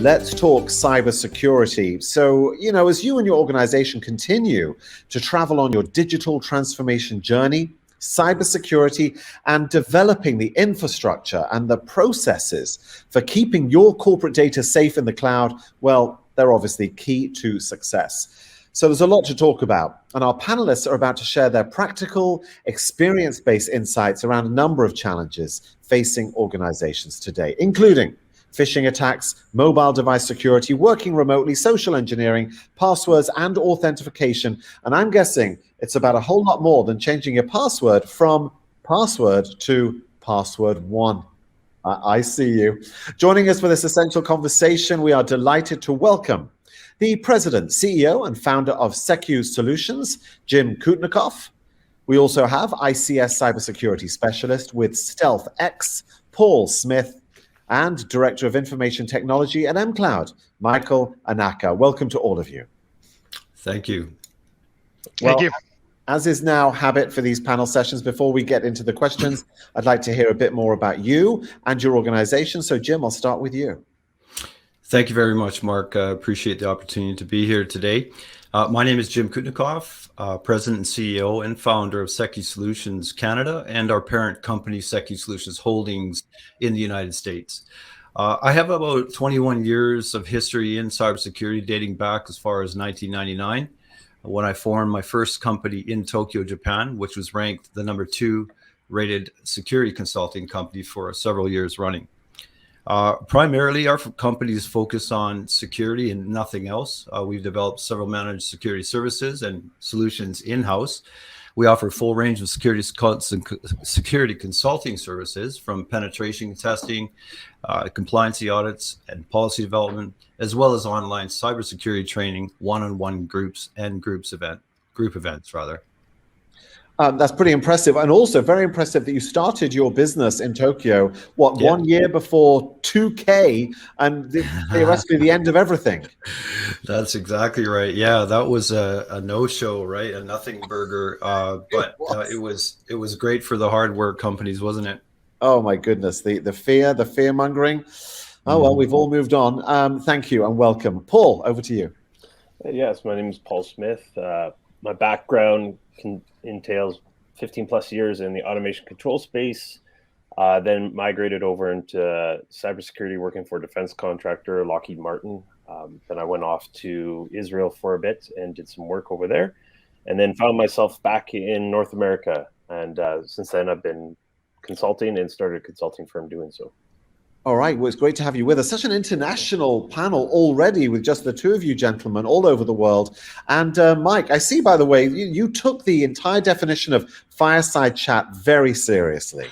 let's talk cybersecurity. So, as you and your organization continue to travel on your digital transformation journey, cybersecurity and developing the infrastructure and the processes for keeping your corporate data safe in the cloud, well, they're obviously key to success. So there's a lot to talk about, and our panelists are about to share their practical, experience-based insights around a number of challenges facing organizations today, including phishing attacks, mobile device security, working remotely, social engineering, passwords, and authentication. And I'm guessing it's about a whole lot more than changing your password from password to password one. I see you. Joining us for this essential conversation, we are delighted to welcome the President, CEO, and founder of SecuSolutions, Jim Kootnekoff. We also have ICS Cybersecurity Specialist with StealthX, Paul Smith, and Director of Information Technology at mCloud, Michael Anaka. Welcome to all of you. Thank you. Thank you. As is now habit for these panel sessions, before we get into the questions, I'd like to hear a bit more about you and your organization. So Jim, I'll start with you. Thank you very much, Mark. I appreciate the opportunity to be here today. My name is Jim Kootnekoff, President and CEO and founder of SecuSolutions Canada and our parent company, SecuSolutions Holdings in the United States. I have about 21 years of history in cybersecurity, dating back as far as 1999, when I formed my first company in Tokyo, Japan, which was ranked the #2 rated security consulting company for several years running. Primarily, our companies focus on security and nothing else. We've developed several managed security services and solutions in-house. We offer a full range of security consulting services, from penetration testing, compliance audits, and policy development, as well as online cybersecurity training, one-on-one groups and group events. That's pretty impressive, and also very impressive that you started your business in Tokyo, 1 year before 2K and theoretically the end of everything. That's exactly right. Yeah, that was a no-show, right? A nothing burger, but it was great for the hardware companies, wasn't it? Oh my goodness, the fear mongering. Oh well, we've all moved on. Thank you and welcome. Paul, over to you. Yes, my name is Paul Smith. My background entails 15 plus years in the automation control space, then migrated over into cybersecurity, working for a defense contractor, Lockheed Martin. Then I went off to Israel for a bit and did some work over there, and then found myself back in North America. And since then, I've been consulting and started a consulting firm doing so. All right. Well, it's great to have you with us. Such an international panel already with just the two of you gentlemen all over the world. And Mike, I see, by the way, you took the entire definition of fireside chat very seriously.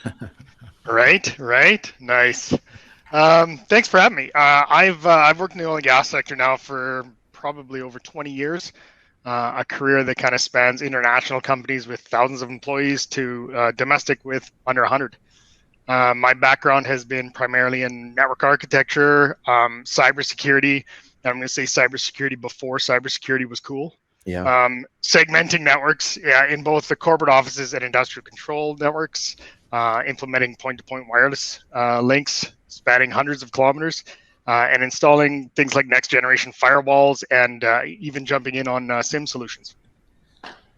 Right. Nice. Thanks for having me. I've worked in the oil and gas sector now for probably over 20 years. A career that kind of spans international companies with thousands of employees to domestic with under 100. My background has been primarily in network architecture, cybersecurity. I'm going to say cybersecurity before cybersecurity was cool. Yeah. Segmenting networks in both the corporate offices and industrial control networks, implementing point-to-point wireless links spanning hundreds of kilometers, and installing things like next-generation firewalls and even jumping in on SIM solutions.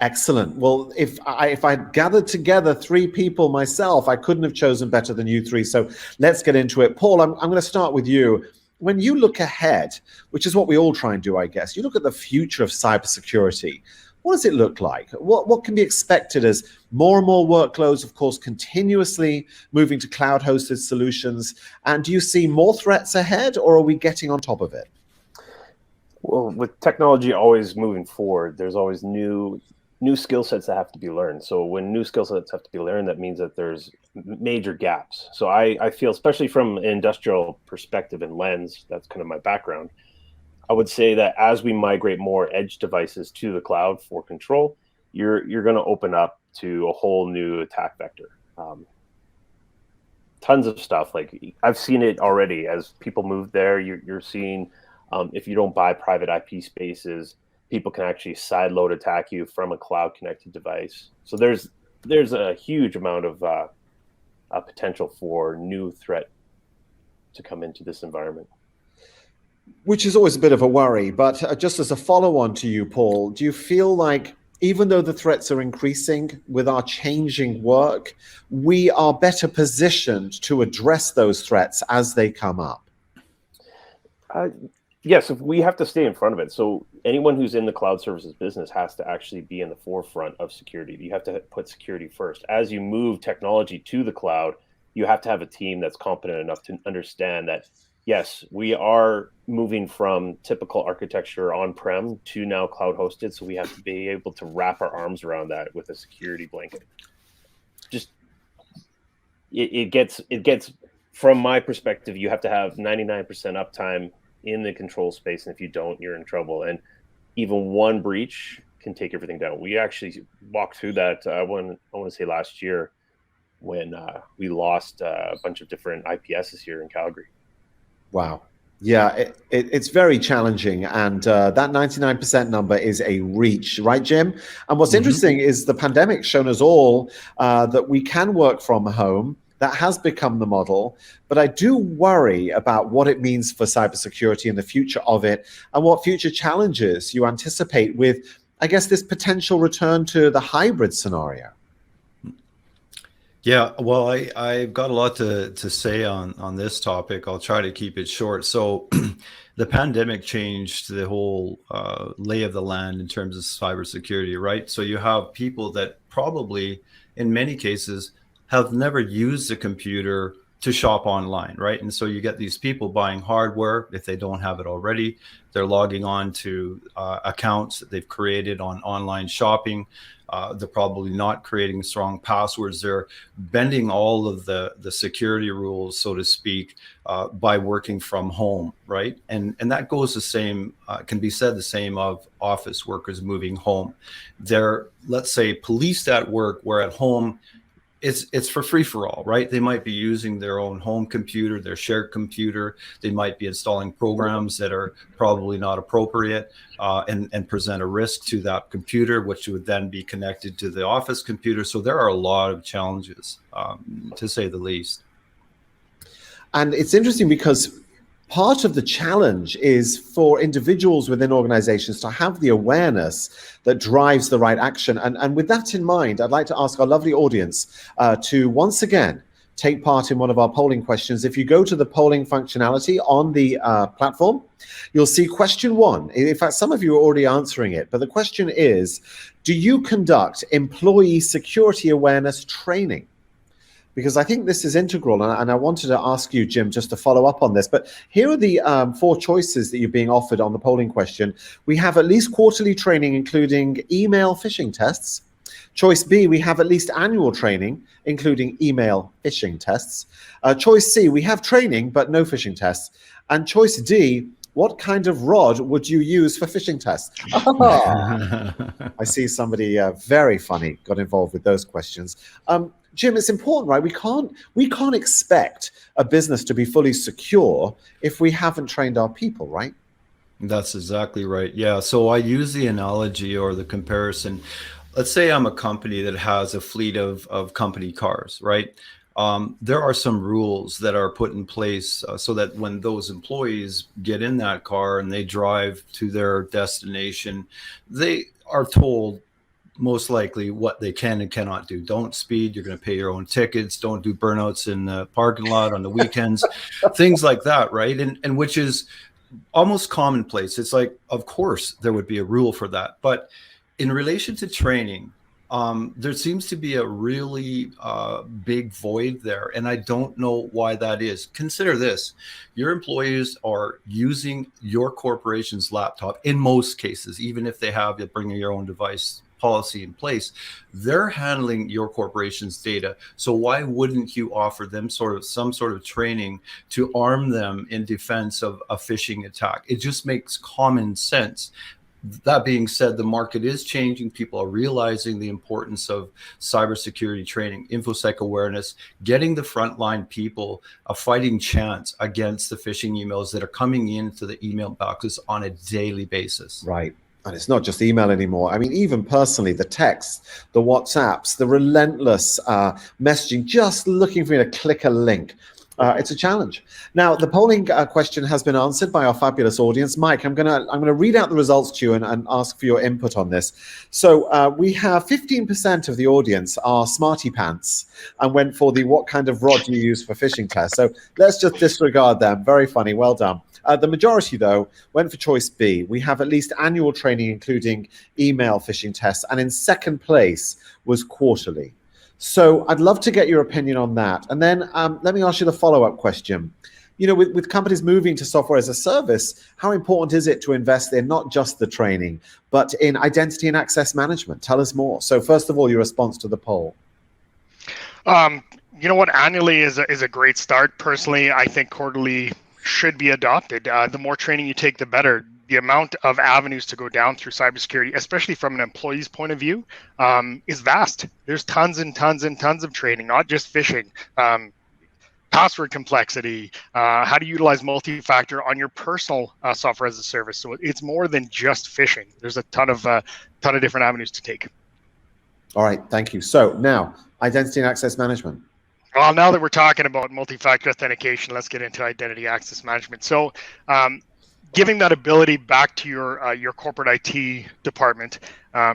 Excellent. Well, if I gathered together three people myself, I couldn't have chosen better than you three. So let's get into it. Paul, I'm going to start with you. When you look ahead, which is what we all try and do, I guess, you look at the future of cybersecurity. What does it look like? What can be expected as more and more workloads, of course, continuously moving to cloud-hosted solutions? And do you see more threats ahead, or are we getting on top of it? Well, with technology always moving forward, there's always new skill sets that have to be learned. So when new skill sets have to be learned, that means that there's major gaps. So I feel, especially from an industrial perspective and lens, that's kind of my background, I would say that as we migrate more edge devices to the cloud for control, you're going to open up to a whole new attack vector. Tons of stuff. Like, I've seen it already as people move there. You're seeing, if you don't buy private IP spaces, people can actually sideload attack you from a cloud connected device. So there's a huge amount of potential for new threat to come into this environment. which is always a bit of a worry. But just as a follow-on to you, Paul, do you feel like even though the threats are increasing with our changing work, we are better positioned to address those threats as they come up? Yes, we have to stay in front of it. So anyone who's in the cloud services business has to actually be in the forefront of security. You have to put security first. As you move technology to the cloud, you have to have a team that's competent enough to understand that, yes, we are moving from typical architecture on-prem to now cloud hosted. So we have to be able to wrap our arms around that with a security blanket. Just it gets from my perspective, you have to have 99% uptime in the control space, and if you don't, you're in trouble. And even one breach can take everything down. We actually walked through that I want to say last year when we lost a bunch of different IPSs here in Calgary. Wow. Yeah, it's very challenging, and that 99% number is a reach, right, Jim? And what's interesting is the pandemic's shown us all that we can work from home. That has become the model, but I do worry about what it means for cybersecurity and the future of it, and what future challenges you anticipate with, I guess, this potential return to the hybrid scenario. Yeah, well, I've got a lot to say on this topic. I'll try to keep it short. So the pandemic changed the whole lay of the land in terms of cybersecurity, right? So you have people that probably, in many cases, have never used a computer to shop online, right? And so you get these people buying hardware if they don't have it already. They're logging on to accounts that they've created on online shopping. They're probably not creating strong passwords. They're bending all of the security rules, so to speak, by working from home, right? And that goes the same, can be said the same of office workers moving home. They're, let's say, policed at work, where at home, it's for free for all, right? They might be using their own home computer, their shared computer. They might be installing programs that are probably not appropriate and present a risk to that computer, which would then be connected to the office computer. So there are a lot of challenges, to say the least. And it's interesting because part of the challenge is for individuals within organizations to have the awareness that drives the right action. And with that in mind, I'd like to ask our lovely audience to once again take part in one of our polling questions. If you go to the polling functionality on the platform, you'll see question 1. In fact, some of you are already answering it, but the question is, do you conduct employee security awareness training? Because I think this is integral, and I wanted to ask you, Jim, just to follow up on this. But here are the 4 choices that you're being offered on the polling question. We have at least quarterly training, including email phishing tests. Choice B, we have at least annual training, including email phishing tests. Choice C, we have training, but no phishing tests. And choice D, what kind of rod would you use for phishing tests? I see somebody very funny got involved with those questions. Jim, it's important, right? We can't expect a business to be fully secure if we haven't trained our people, right? That's exactly right. Yeah. So I use the analogy or the comparison. Let's say I'm a company that has a fleet of company cars, right? There are some rules that are put in place so that when those employees get in that car and they drive to their destination, they are told most likely what they can and cannot do. Don't speed. You're going to pay your own tickets. Don't do burnouts in the parking lot on the weekends, things like that, right? And which is almost commonplace. It's like, of course, there would be a rule for that. But in relation to training, there seems to be a really big void there. And I don't know why that is. Consider this. Your employees are using your corporation's laptop in most cases, even if they have you bring your own device policy in place, they're handling your corporation's data. So why wouldn't you offer them some sort of training to arm them in defense of a phishing attack? It just makes common sense. That being said, the market is changing. People are realizing the importance of cybersecurity training, InfoSec awareness, getting the frontline people a fighting chance against the phishing emails that are coming into the email boxes on a daily basis. Right. And it's not just email anymore. I mean, even personally, the texts, the WhatsApps, the relentless messaging, just looking for me to click a link. It's a challenge. Now, the polling question has been answered by our fabulous audience. Mike, I'm gonna read out the results to you and ask for your input on this. So we have 15% of the audience are smarty pants and went for the what kind of rod do you use for phishing tests. So let's just disregard them. Very funny. Well done. The majority, though, went for choice B. We have at least annual training, including email phishing tests, and in second place was quarterly. So I'd love to get your opinion on that. And then let me ask you the follow-up question. You know, with companies moving to software as a service, how important is it to invest in not just the training, but in identity and access management? Tell us more. So first of all, your response to the poll. You know what? Annually is a great start. Personally, I think quarterly should be adopted. The more training you take, the better. The amount of avenues to go down through cybersecurity, especially from an employee's point of view, is vast. There's tons and tons and tons of training, not just phishing, password complexity, how to utilize multi-factor on your personal software as a service. So it's more than just phishing. There's a ton of different avenues to take. All right, thank you. So now, identity and access management. Well, now that we're talking about multi-factor authentication, let's get into identity access management. So giving that ability back to your corporate IT department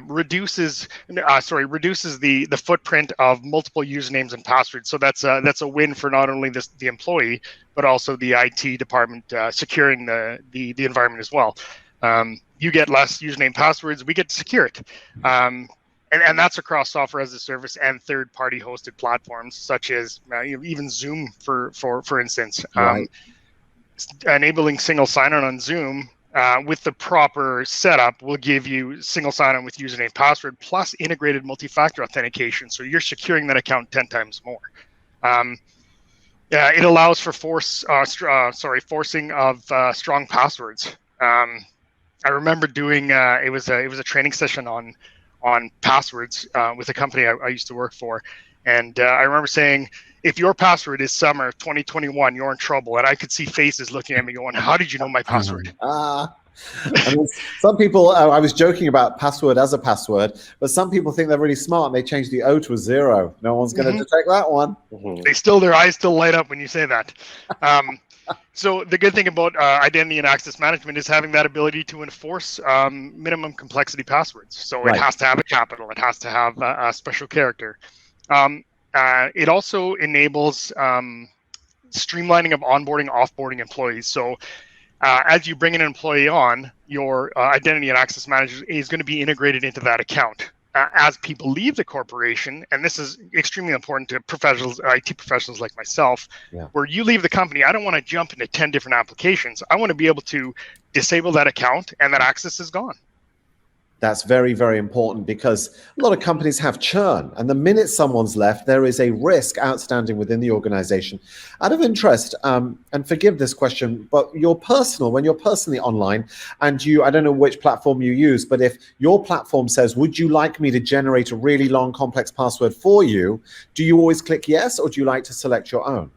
reduces the footprint of multiple usernames and passwords. So that's a win for not only the employee but also the IT department securing the environment as well. You get less username passwords, we get to secure it. And that's across software as a service and third-party hosted platforms such as even Zoom, for instance. Right. Enabling single sign-on on Zoom with the proper setup will give you single sign-on with username, password, plus integrated multi-factor authentication. So you're securing that account 10 times more. It allows for forcing of strong passwords. I remember doing it was a training session on passwords with a company I used to work for, and I remember saying, if your password is summer 2021, you're in trouble. And I could see faces looking at me going, how did you know my password? I mean, some people, I was joking about password as a password, but some people think they're really smart and they change the O to a 0. No one's going to detect that one. Their eyes still light up when you say that. So the good thing about identity and access management is having that ability to enforce minimum complexity passwords. So it has to have a capital. It has to have a special character. It also enables streamlining of onboarding, offboarding employees. So as you bring an employee on, your identity and access manager is going to be integrated into that account. As people leave the corporation, and this is extremely important to professionals, IT professionals like myself, where you leave the company, I don't want to jump into 10 different applications. I want to be able to disable that account and that access is gone. That's very, very important because a lot of companies have churn. And the minute someone's left, there is a risk outstanding within the organization. Out of interest, and forgive this question, but when you're personally online and I don't know which platform you use, but if your platform says, would you like me to generate a really long, complex password for you? Do you always click yes, or do you like to select your own?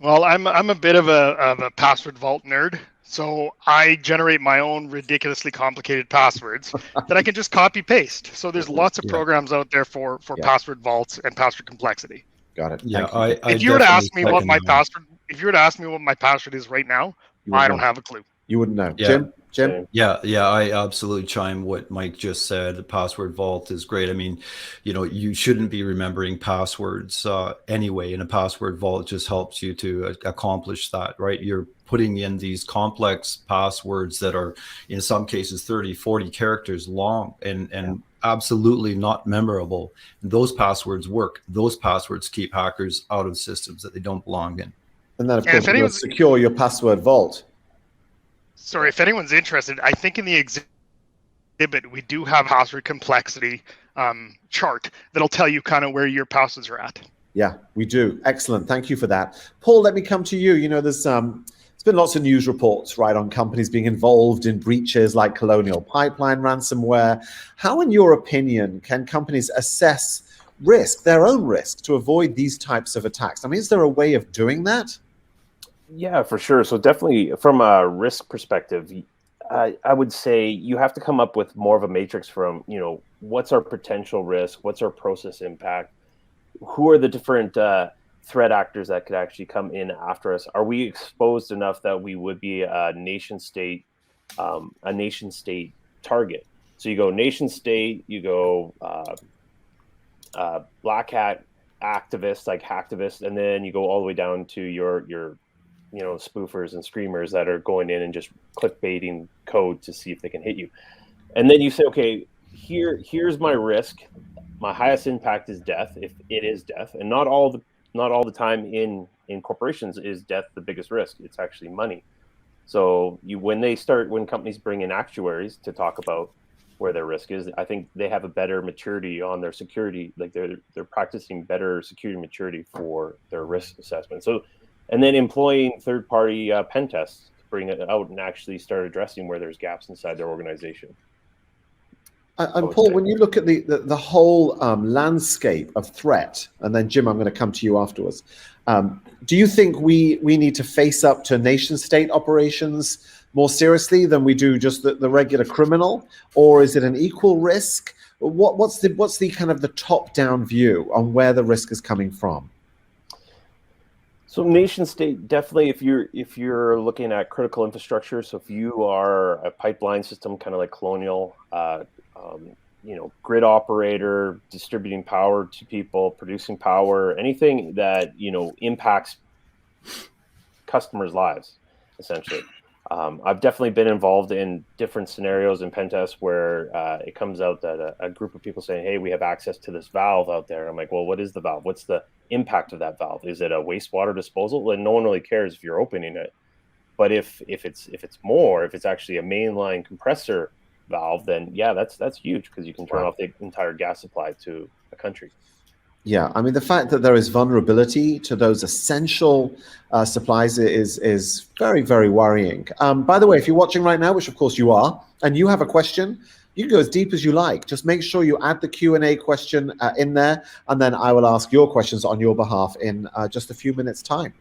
Well, I'm a bit of a password vault nerd. So I generate my own ridiculously complicated passwords that I can just copy paste. So there's lots of programs out there for password vaults and password complexity. Got it. Yeah, if you were to ask me what my password is right now, I don't have a clue. You wouldn't know. Yeah. Jim? Yeah, I absolutely chime what Mike just said. The password vault is great. I mean, you shouldn't be remembering passwords anyway, and a password vault just helps you to accomplish that, right? You're putting in these complex passwords that are, in some cases, 30, 40 characters long and absolutely not memorable. And those passwords work. Those passwords keep hackers out of systems that they don't belong in. And then, of course, you'll secure your password vault. Sorry, if anyone's interested, I think in the exhibit, we do have password complexity chart that'll tell you kind of where your passwords are at. Yeah, we do. Excellent. Thank you for that. Paul, let me come to you. There's been lots of news reports, right, on companies being involved in breaches like Colonial Pipeline ransomware. How, in your opinion, can companies assess risk, their own risk, to avoid these types of attacks? I mean, is there a way of doing that? Yeah, for sure. So definitely from a risk perspective, I would say you have to come up with more of a matrix from, what's our potential risk? What's our process impact? Who are the different threat actors that could actually come in after us? Are we exposed enough that we would be a nation state target? So you go nation state, you go black hat activists like hacktivists, and then you go all the way down to your spoofers and screamers that are going in and just clickbaiting code to see if they can hit you. And then you say, okay, here's my risk. My highest impact is death, if it is death, and not all the time in corporations is death the biggest risk. It's actually money. So when companies bring in actuaries to talk about where their risk is, I think they have a better maturity on their security. Like they're practicing better security maturity for their risk assessment. So, and then employing third-party pen tests to bring it out and actually start addressing where there's gaps inside their organization. And Paul, when you look at the whole landscape of threat, and then Jim, I'm going to come to you afterwards. Do you think we need to face up to nation-state operations more seriously than we do just the regular criminal, or is it an equal risk? What's the kind of the top-down view on where the risk is coming from? So nation state, definitely, if you're looking at critical infrastructure, so if you are a pipeline system, kind of like Colonial, grid operator, distributing power to people, producing power, anything that, impacts customers' lives, essentially. I've definitely been involved in different scenarios in pen tests where it comes out that a group of people saying, hey, we have access to this valve out there. I'm like, well, what is the valve? What's the impact of that valve? Is it a wastewater disposal? And no one really cares if you're opening it. But if it's actually a mainline compressor valve, then yeah, that's huge, because you can turn off the entire gas supply to a country. Yeah, I mean, the fact that there is vulnerability to those essential supplies is very, very worrying. By the way, if you're watching right now, which of course you are, and you have a question, you can go as deep as you like. Just make sure you add the Q&A question in there, and then I will ask your questions on your behalf in just a few minutes' time.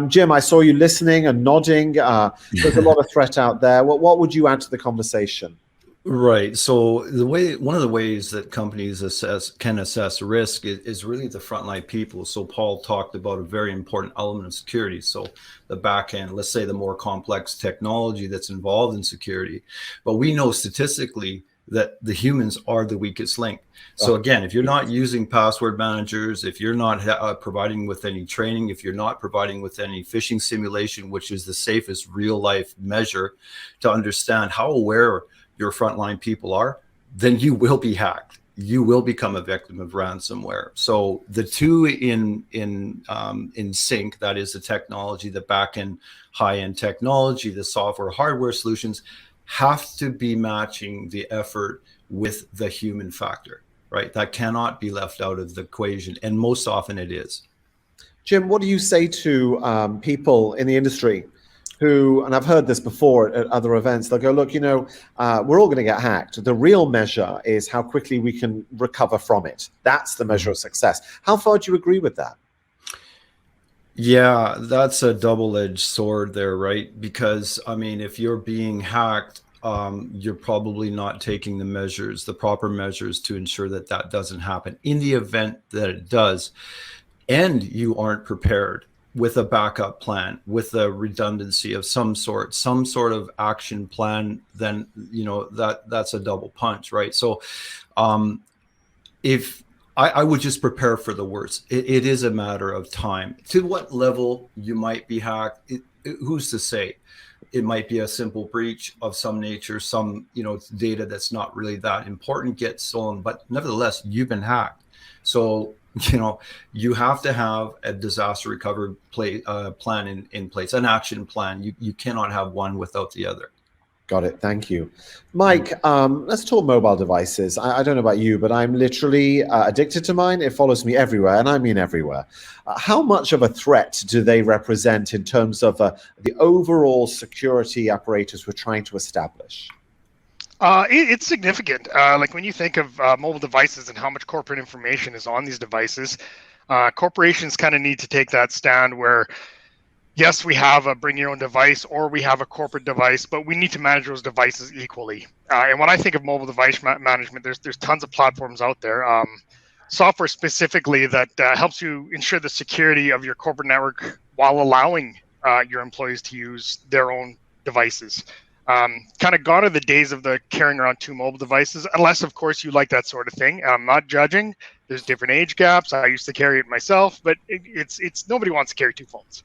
Jim, I saw you listening and nodding. There's a lot of threat out there. What would you add to the conversation? Right. So one of the ways that companies can assess risk is really the frontline people. So Paul talked about a very important element of security. So the back end, let's say the more complex technology that's involved in security. But we know statistically that the humans are the weakest link. So again, if you're not using password managers, if you're not providing with any training, if you're not providing with any phishing simulation, which is the safest real life measure to understand how aware your frontline people are, then you will be hacked. You will become a victim of ransomware. So the two in sync, that is the technology, the back-end high-end technology, the software, hardware solutions, have to be matching the effort with the human factor, right? That cannot be left out of the equation, and most often it is. Jim, what do you say to people in the industry who, and I've heard this before at other events, they'll go, look, we're all going to get hacked. The real measure is how quickly we can recover from it. That's the measure of success. How far do you agree with that? Yeah, that's a double-edged sword there, right? Because, I mean, if you're being hacked, you're probably not taking the proper measures to ensure that that doesn't happen. In the event that it does, and you aren't prepared with a backup plan, with a redundancy of some sort of action plan, then that's a double punch, right? So if I would just prepare for the worst. It is a matter of time. To what level you might be hacked, who's to say? It might be a simple breach of some nature, some data that's not really that important gets stolen, but nevertheless, you've been hacked. So you have to have a disaster recovery plan in place, an action plan. You cannot have one without the other. Got it. Thank you. Mike, let's talk mobile devices. I don't know about you, but I'm literally addicted to mine. It follows me everywhere, and I mean everywhere. How much of a threat do they represent in terms of the overall security apparatus we're trying to establish? It's significant. Like when you think of mobile devices and how much corporate information is on these devices, corporations kind of need to take that stand where, yes, we have a bring your own device or we have a corporate device, but we need to manage those devices equally. And when I think of mobile device management, there's tons of platforms out there. software specifically that helps you ensure the security of your corporate network while allowing your employees to use their own devices. Kind of gone are the days of the carrying around 2 mobile devices, unless of course you like that sort of thing. I'm not judging. There's different age gaps. I used to carry it myself, but it's nobody wants to carry 2 phones.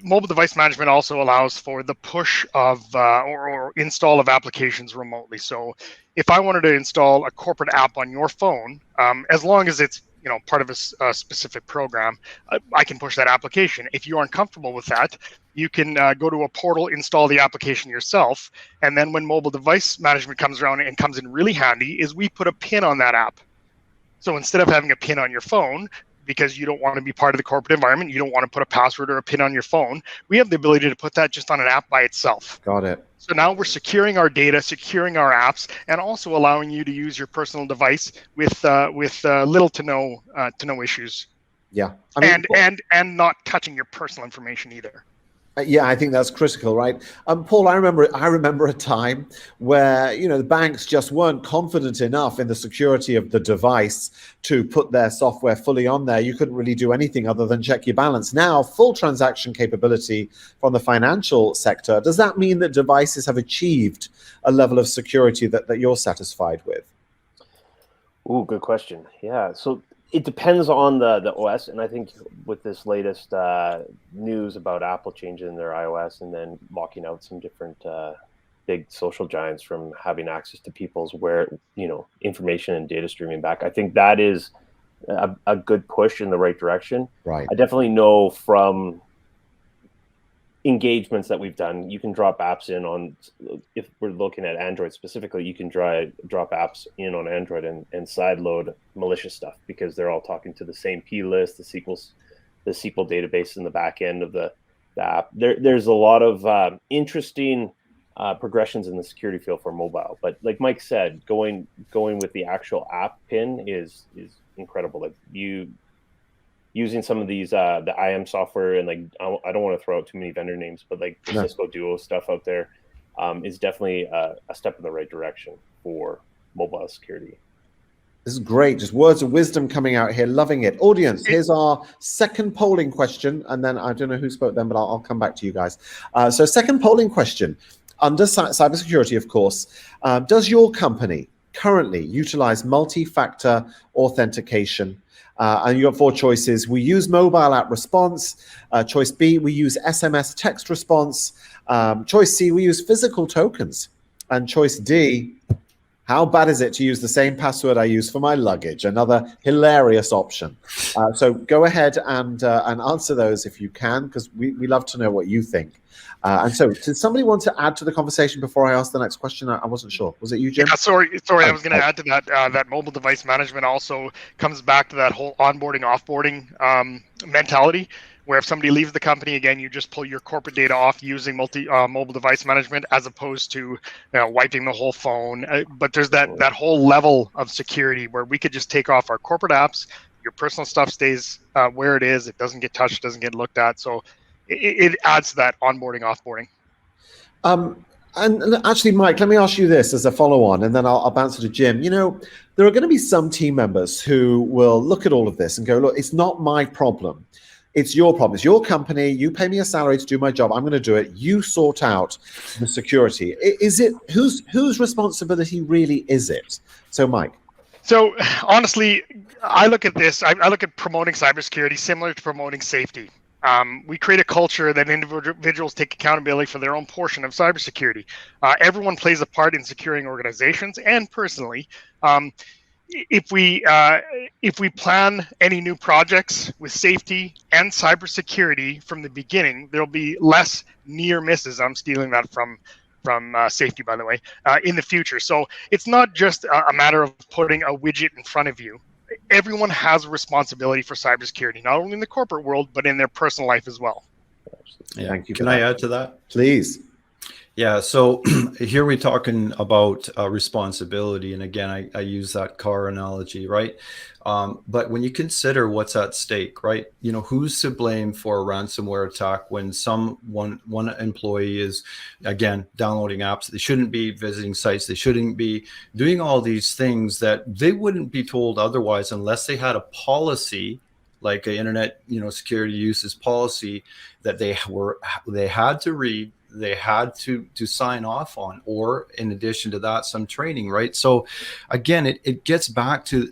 Mobile device management also allows for the push of or install of applications remotely. So if I wanted to install a corporate app on your phone, as long as it's part of a specific program, I can push that application. If you aren't comfortable with that, you can go to a portal, install the application yourself, and then when mobile device management comes around and comes in really handy is we put a pin on that app. So instead of having a pin on your phone, because you don't want to be part of the corporate environment, you don't want to put a password or a pin on your phone, we have the ability to put that just on an app by itself. Got it. So now we're securing our data, securing our apps, and also allowing you to use your personal device with little to no issues. Yeah, and not touching your personal information either. Yeah, I think that's critical, right? Paul, I remember a time where the banks just weren't confident enough in the security of the device to put their software fully on there. You couldn't really do anything other than check your balance. Now, full transaction capability from the financial sector. Does that mean that devices have achieved a level of security that you're satisfied with? Ooh, good question. Yeah, so it depends on the OS, and I think with this latest news about Apple changing their iOS and then locking out some different big social giants from having access to people's information and data streaming back, I think that is a good push in the right direction. Right. I definitely know from engagements that we've done, you can drop apps in on, if we're looking at Android specifically, you can drop apps in on Android and sideload malicious stuff because they're all talking to the same plist, the SQL database in the back end of the app. There's a lot of interesting progressions in the security field for mobile, but like Mike said, going with the actual app pin is incredible. Like using some of these the IAM software, and like I don't want to throw out too many vendor names, but like the Cisco Duo stuff out there is definitely a step in the right direction for mobile security. This is great. Just words of wisdom coming out here. Loving it. Audience, here's our second polling question, and then I don't know who spoke then, but I'll come back to you guys. So second polling question. Under cybersecurity, of course, does your company currently utilize multi-factor authentication? And you have 4 choices. We use mobile app response. Choice B, we use SMS text response. Choice C, we use physical tokens. And choice D, how bad is it to use the same password I use for my luggage? Another hilarious option. So go ahead and answer those if you can, because we love to know what you think. And so, did somebody want to add to the conversation before I ask the next question? I wasn't sure. Was it you, Jim? Yeah, sorry. I was going to add to that. That mobile device management also comes back to that whole onboarding, offboarding mentality, where if somebody leaves the company, again, you just pull your corporate data off using mobile device management, as opposed to wiping the whole phone. But there's that whole level of security where we could just take off our corporate apps. Your personal stuff stays where it is. It doesn't get touched, doesn't get looked at. So it adds to that onboarding, offboarding. And actually, Mike, let me ask you this as a follow-on, and then I'll bounce it to Jim. There are going to be some team members who will look at all of this and go, look, it's not my problem. It's your problem. It's your company. You pay me a salary to do my job. I'm going to do it. You sort out the security. Is it whose responsibility really is it? So, Mike. So honestly, I look at this. I look at promoting cybersecurity similar to promoting safety. We create a culture that individuals take accountability for their own portion of cybersecurity. Everyone plays a part in securing organizations, and personally, if we plan any new projects with safety and cybersecurity from the beginning, there'll be less near misses. I'm stealing that from safety, by the way, in the future. So it's not just a matter of putting a widget in front of you. Everyone has a responsibility for cybersecurity, not only in the corporate world, but in their personal life as well. Yeah. Thank you. Can I add to that? Please. Yeah, so here we're talking about responsibility, and again, I use that car analogy, right? But when you consider what's at stake, right? Who's to blame for a ransomware attack when one employee is, again, downloading apps? They shouldn't be visiting sites. They shouldn't be doing all these things that they wouldn't be told otherwise unless they had a policy, like an internet, security uses policy that they had to read, they had to sign off on, or in addition to that, some training, right? So again, it gets back to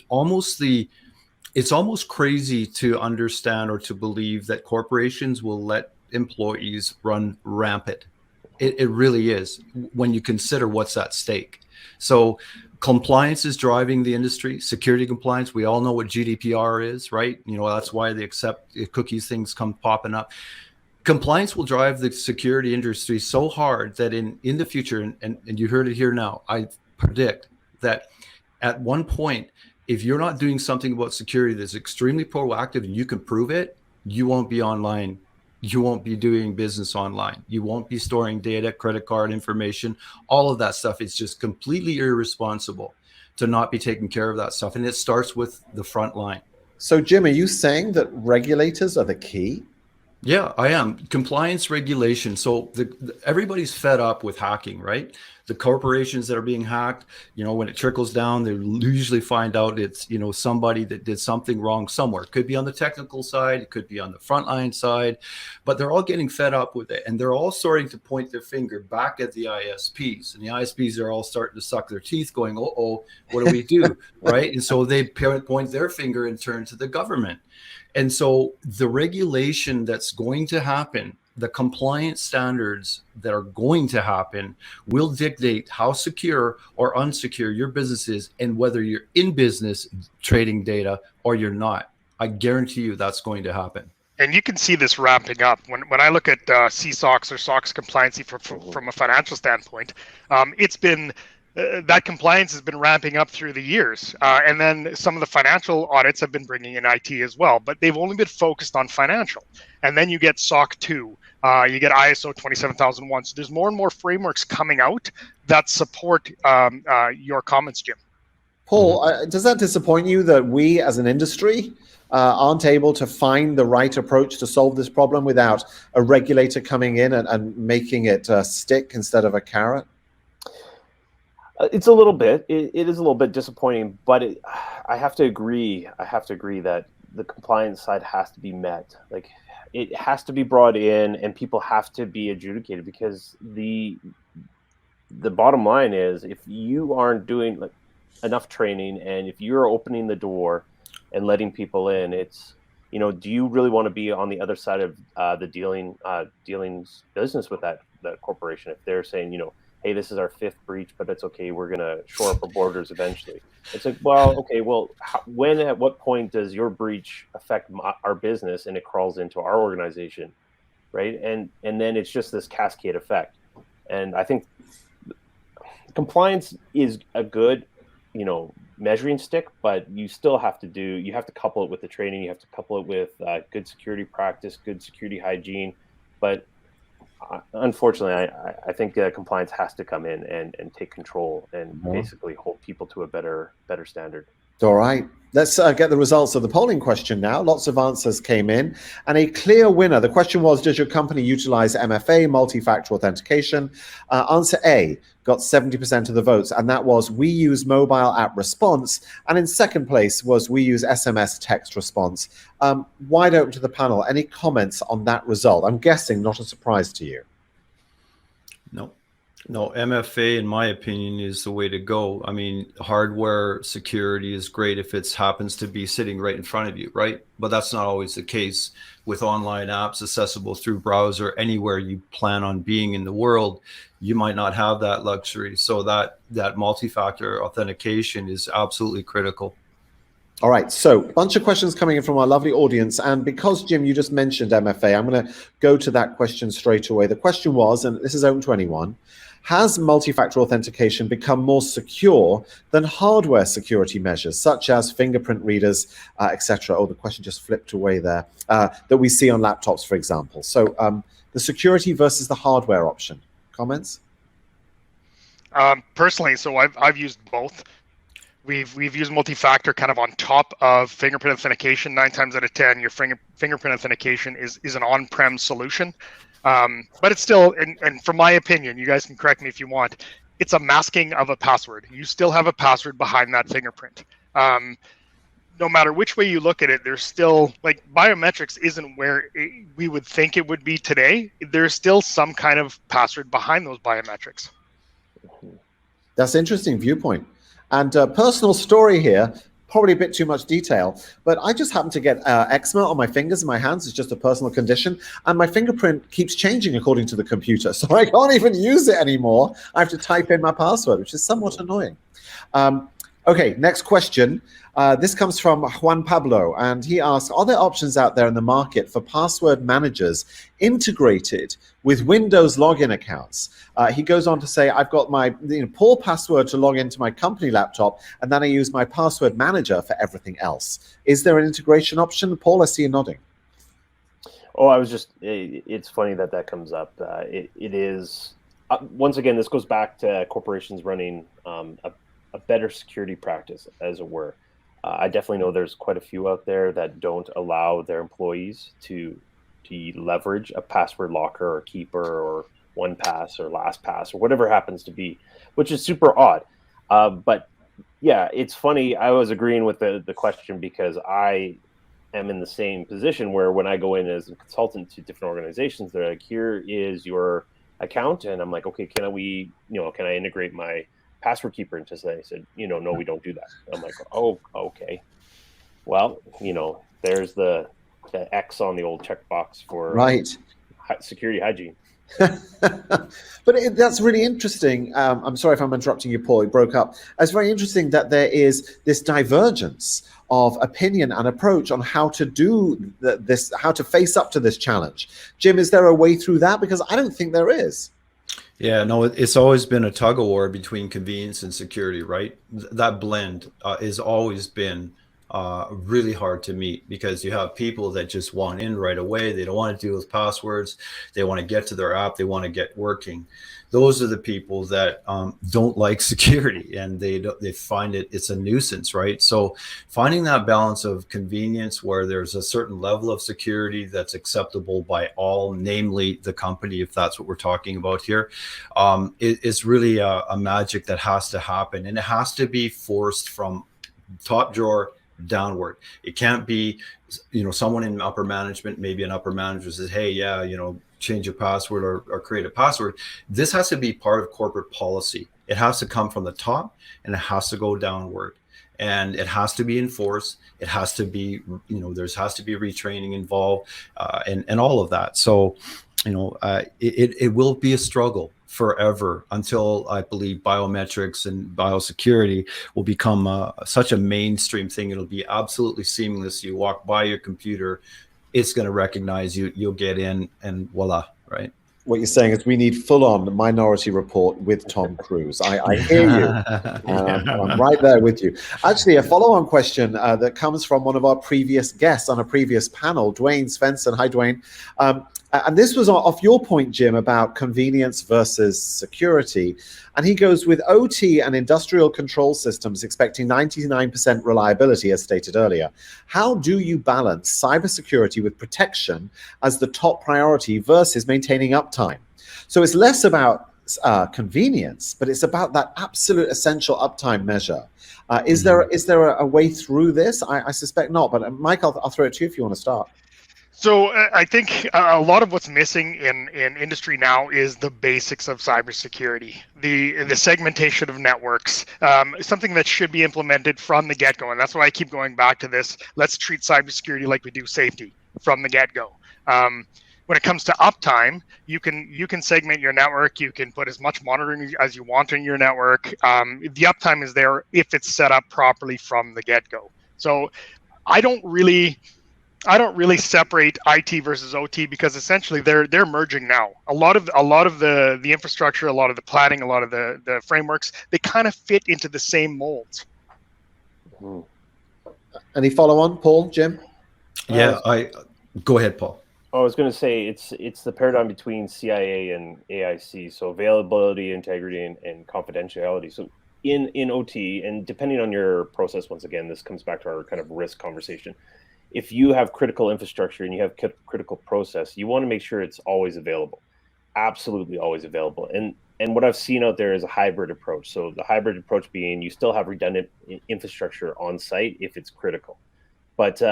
it's almost crazy to understand or to believe that corporations will let employees run rampant. It really is, when you consider what's at stake. So compliance is driving the industry. Security compliance, we all know what GDPR is, right? That's why they accept cookies, things come popping up. Compliance will drive the security industry so hard that in the future, and you heard it here now, I predict that at one point, if you're not doing something about security that's extremely proactive and you can prove it, you won't be online. You won't be doing business online. You won't be storing data, credit card information, all of that stuff. It's just completely irresponsible to not be taking care of that stuff. And it starts with the front line. So, Jim, are you saying that regulators are the key? Yeah, I am. Compliance regulation. So everybody's fed up with hacking, right? The corporations that are being hacked, when it trickles down, they usually find out it's, somebody that did something wrong somewhere. It could be on the technical side, it could be on the frontline side, but they're all getting fed up with it. And they're all starting to point their finger back at the ISPs. And the ISPs are all starting to suck their teeth going, uh-oh, what do we do? Right? And so they point their finger and turn to the government. And so the regulation that's going to happen, the compliance standards that are going to happen, will dictate how secure or unsecure your business is, and whether you're in business trading data or you're not. I guarantee you that's going to happen. And you can see this ramping up. When I look at CSOX or SOX compliancy from a financial standpoint, it's been that compliance has been ramping up through the years. And then some of the financial audits have been bringing in IT as well, but they've only been focused on financial. And then you get SOC 2, you get ISO 27001. So there's more and more frameworks coming out that support your comments, Jim. Paul, does that disappoint you that we as an industry aren't able to find the right approach to solve this problem without a regulator coming in and making it a stick instead of a carrot? It's a little bit. It is a little bit disappointing, but I have to agree. That the compliance side has to be met. Like, it has to be brought in, and people have to be adjudicated, because the bottom line is, if you aren't doing enough training, and if you're opening the door and letting people in, it's, do you really want to be on the other side of the dealings business with that corporation? If they're saying, hey, this is our 5th breach, but it's okay, we're going to shore up our borders eventually. It's like, well, okay, well, at what point does your breach affect our business and it crawls into our organization, right? And then it's just this cascade effect. And I think compliance is a good, measuring stick, but you still have to couple it with the training, you have to couple it with good security practice, good security hygiene. But unfortunately, I think compliance has to come in and take control and basically hold people to a better standard. All right. Let's get the results of the polling question now. Lots of answers came in, and a clear winner. The question was, does your company utilize MFA, multi-factor authentication? Answer A got 70% of the votes, and that was, we use mobile app response. And in second place was, we use SMS text response. Wide open to the panel. Any comments on that result? I'm guessing not a surprise to you. No, MFA, in my opinion, is the way to go. I mean, hardware security is great if it happens to be sitting right in front of you, right? But that's not always the case with online apps accessible through browser anywhere you plan on being in the world. You might not have that luxury. So that multi-factor authentication is absolutely critical. All right, so a bunch of questions coming in from our lovely audience. And because, Jim, you just mentioned MFA, I'm going to go to that question straight away. The question was, and this is open to anyone, has multi-factor authentication become more secure than hardware security measures, such as fingerprint readers, etc.? Oh, the question just flipped away there, that we see on laptops, for example. So the security versus the hardware option. Comments? Personally, so I've used both. We've used multi-factor kind of on top of fingerprint authentication. 9 times out of 10, your fingerprint authentication is an on-prem solution, but it's still, and from my opinion, you guys can correct me if you want, it's a masking of a password. You still have a password behind that fingerprint. No matter which way you look at it, there's still, like, biometrics isn't where we would think it would be today. There's still some kind of password behind those biometrics. That's an interesting viewpoint. And personal story here, probably a bit too much detail, but I just happen to get eczema on my fingers and my hands. It's just a personal condition. And my fingerprint keeps changing according to the computer. So I can't even use it anymore. I have to type in my password, which is somewhat annoying. Okay, next question. This comes from Juan Pablo, and he asks, are there options out there in the market for password managers integrated with Windows login accounts? He goes on to say, I've got my poor password to log into my company laptop, and then I use my password manager for everything else. Is there an integration option? Paul, I see you nodding. Oh, it's funny that comes up. It is, once again, this goes back to corporations running a better security practice, as it were. I definitely know there's quite a few out there that don't allow their employees to leverage a password locker or keeper or 1Pass or LastPass or whatever it happens to be, which is super odd. But yeah, it's funny. I was agreeing with the question because I am in the same position where when I go in as a consultant to different organizations, they're like, here is your account. And I'm like, okay, can I integrate my password keeper into say? I said, no, we don't do that. I'm like, oh, okay. Well, there's the X on the old checkbox for security hygiene. But that's really interesting. I'm sorry if I'm interrupting you, Paul. It broke up. It's very interesting that there is this divergence of opinion and approach on how to do this, how to face up to this challenge. Jim, is there a way through that? Because I don't think there is. Yeah, no, it's always been a tug of war between convenience and security, right? That blend has always been really hard to meet because you have people that just want in right away. They don't want to deal with passwords. They want to get to their app. They want to get working. Those are the people that don't like security, and they find it's a nuisance, right? So finding that balance of convenience where there's a certain level of security that's acceptable by all, namely the company, if that's what we're talking about here, is really a magic that has to happen, and it has to be forced from top drawer downward. It can't be, someone in upper management, maybe an upper manager says, hey, yeah, change your password or create a password. This has to be part of corporate policy. It has to come from the top and it has to go downward, and it has to be enforced. It has to be, there has to be retraining involved and all of that. So, it will be a struggle forever until I believe biometrics and biosecurity will become such a mainstream thing. It'll be absolutely seamless. You walk by your computer, it's going to recognize you. You'll get in, and voila, right? What you're saying is we need full-on Minority Report with Tom Cruise. I hear you. I'm right there with you. Actually, a follow-on question that comes from one of our previous guests on a previous panel, Dwayne Svensson. Hi, Dwayne. And this was off your point, Jim, about convenience versus security. And he goes, with OT and industrial control systems expecting 99% reliability, as stated earlier, how do you balance cybersecurity with protection as the top priority versus maintaining uptime? So it's less about convenience, but it's about that absolute essential uptime measure. Is there a way through this? I suspect not, but Mike, I'll throw it to you if you want to start. So I think a lot of what's missing in industry now is the basics of cybersecurity, the segmentation of networks, something that should be implemented from the get-go. And that's why I keep going back to this. Let's treat cybersecurity like we do safety from the get-go. When it comes to uptime, you can segment your network. You can put as much monitoring as you want in your network. The uptime is there if it's set up properly from the get-go. So I don't really separate IT versus OT because essentially they're merging now. A lot of the infrastructure, a lot of the planning, a lot of the frameworks, they kind of fit into the same molds. Any follow on, Paul, Jim? Yeah, go ahead, Paul. I was going to say it's the paradigm between CIA and AIC. So availability, integrity, and confidentiality. So in OT, and depending on your process, once again, this comes back to our kind of risk conversation. If you have critical infrastructure and you have critical process, you want to make sure it's always available, absolutely always available. And what I've seen out there is a hybrid approach. So the hybrid approach being you still have redundant infrastructure on site if it's critical, but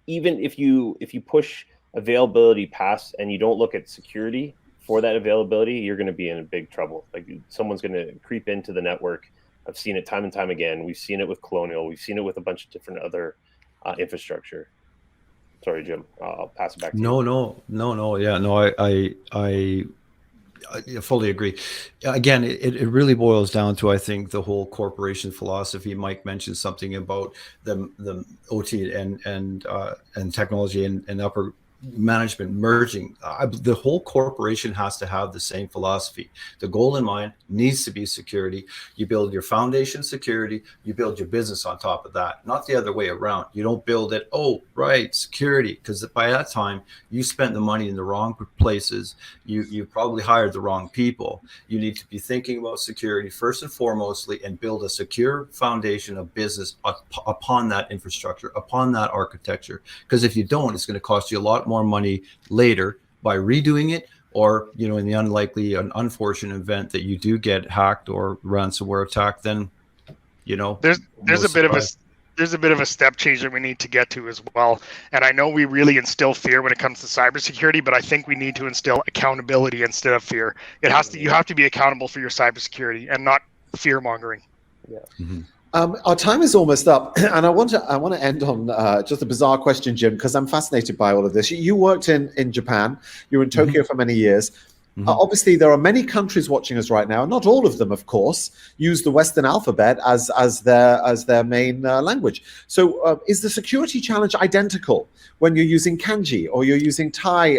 even if you push availability past and you don't look at security for that availability, you're going to be in big trouble. Like someone's going to creep into the network. I've seen it time and time again. We've seen it with Colonial. We've seen it with a bunch of different other infrastructure. Sorry, Jim. I'll pass it back to you. No. Yeah, no, I fully agree. Again, it really boils down to, I think, the whole corporation philosophy. Mike mentioned something about the OT and technology and upper management merging. The whole corporation has to have the same philosophy. The goal in mind needs to be security. You build your foundation security, you build your business on top of that, not the other way around. You don't build it, security, because by that time you spent the money in the wrong places. You probably hired the wrong people. You need to be thinking about security first and foremostly and build a secure foundation of business upon that infrastructure, upon that architecture. Because if you don't, it's going to cost you a lot more money later by redoing it, or in the unlikely and unfortunate event that you do get hacked or ransomware attacked, then there's a bit of a step change that we need to get to as well. And I know we really instill fear when it comes to cybersecurity, but I think we need to instill accountability instead of fear. You have to be accountable for your cybersecurity and not fear mongering. Yeah. Mm-hmm. Our time is almost up, and I want to end on just a bizarre question, Jim, because I'm fascinated by all of this. You worked in Japan. You were in Tokyo for many years. Obviously, there are many countries watching us right now. Not all of them, of course, use the Western alphabet as their main language. So, is the security challenge identical when you're using Kanji or you're using Thai?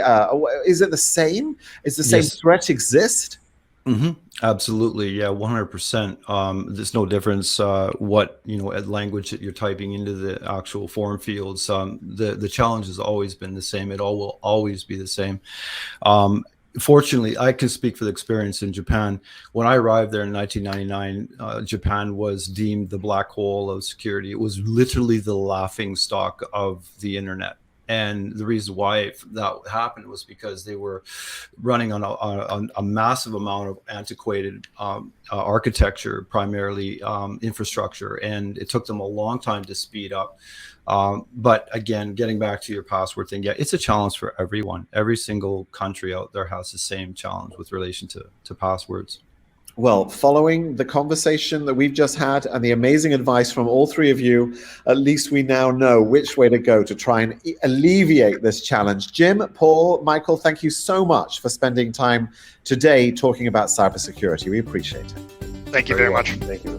Is it the same? Is the same threat exist? Mm-hmm. Absolutely. Yeah, 100%. There's no difference what language that you're typing into the actual form fields. The challenge has always been the same. It all will always be the same. Fortunately, I can speak for the experience in Japan. When I arrived there in 1999, Japan was deemed the black hole of security. It was literally the laughing stock of the internet. And the reason why that happened was because they were running on a massive amount of antiquated architecture, primarily infrastructure, and it took them a long time to speed up. But again, getting back to your password thing, it's a challenge for everyone. Every single country out there has the same challenge with relation to passwords. Well, following the conversation that we've just had and the amazing advice from all three of you, at least we now know which way to go to try and alleviate this challenge. Jim, Paul, Michael, thank you so much for spending time today talking about cybersecurity. We appreciate it. Thank you very much. Thank you.